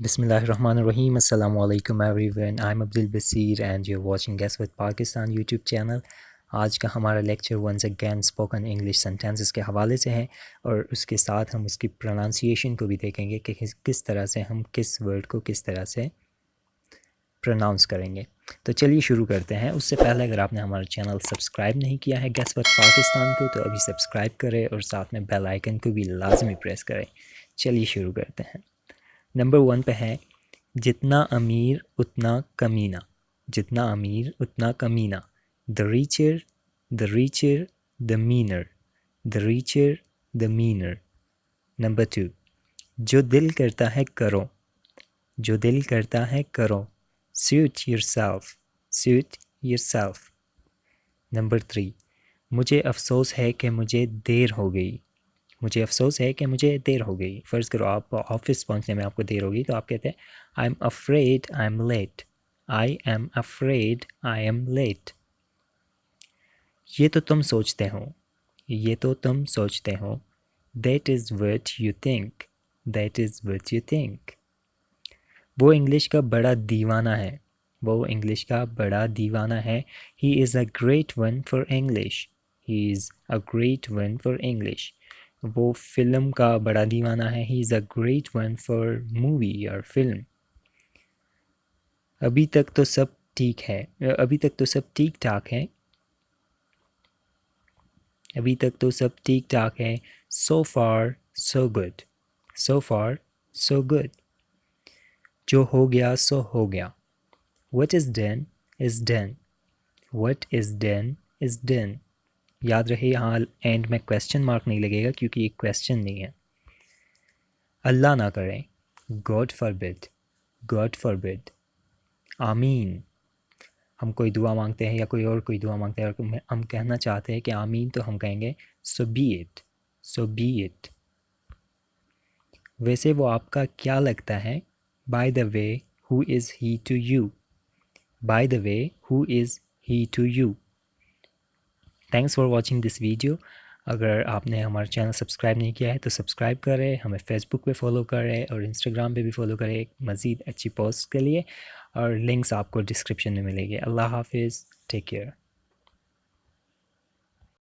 Bismillahirrahmanirrahim. Assalamu alaikum everyone. I'm Abdul Basir and you're watching GuessWhat Pakistan YouTube channel. आज का हमारा lecture once again spoken English sentences के हवाले से है और उसके साथ हम उसकी प्रोनाउंसिएशन को भी देखेंगे कि किस तरह से हम किस वर्ड को किस तरह से प्रोनाउंस करेंगे। तो चलिए शुरू करते हैं। उससे पहले अगर आपने हमारा चैनल सब्सक्राइब नहीं किया है GuessWhat पाकिस्तान को तो अभी सब्सक्राइब करें और साथ में बेल आइकन को भी लाजमी प्रेस करें। चलिए शुरू करते हैं। नंबर 1 पे है जितना अमीर उतना कमीना। जितना अमीर उतना कमीना। The richer the meaner. The richer the meaner. Number 2 जो दिल करता है करो। जो दिल करता है करो। suit yourself। नंबर 3 मुझे अफसोस है कि मुझे देर हो गई। मुझे अफसोस है कि मुझे देर हो गई। फ़र्ज़ करो आप ऑफिस पहुंचने में आपको देर होगी तो आप कहते हैं I am afraid I am late. I am afraid I am late. ये तो तुम सोचते हो। ये तो तुम सोचते हो। That is what you think. That is what you think. वो इंग्लिश का बड़ा दीवाना है। वो इंग्लिश का बड़ा दीवाना है। He is a great one for English. He is a great one for English. वो फिल्म का बड़ा दीवाना है। He is a great one for movie और फिल्म। अभी तक तो सब ठीक है। अभी तक तो सब ठीक ठाक है। अभी तक तो सब ठीक ठाक है। सो फार सो गुड। सो फार सो गुड। जो हो गया सो हो गया। What is done is done. What is done is done. याद रहे यहाँ एंड में क्वेश्चन मार्क नहीं लगेगा क्योंकि ये क्वेश्चन नहीं है। अल्लाह ना करे। God forbid. God forbid. आमीन। हम कोई दुआ मांगते हैं या कोई और कोई दुआ मांगते हैं और हम कहना चाहते हैं कि आमीन तो हम कहेंगे so be it. So be it. वैसे वो आपका क्या लगता है। By the way who is he to you. By the way who is he to you. Thanks for watching this video. अगर आपने हमारा चैनल सब्सक्राइब नहीं किया है तो सब्सक्राइब करें, हमें फेसबुक पे फॉलो करें और इंस्टाग्राम पे भी फॉलो करें मज़ीद अच्छी पोस्ट के लिए और लिंक्स आपको डिस्क्रिप्शन में मिलेंगे। अल्लाह हाफिज़। Take care.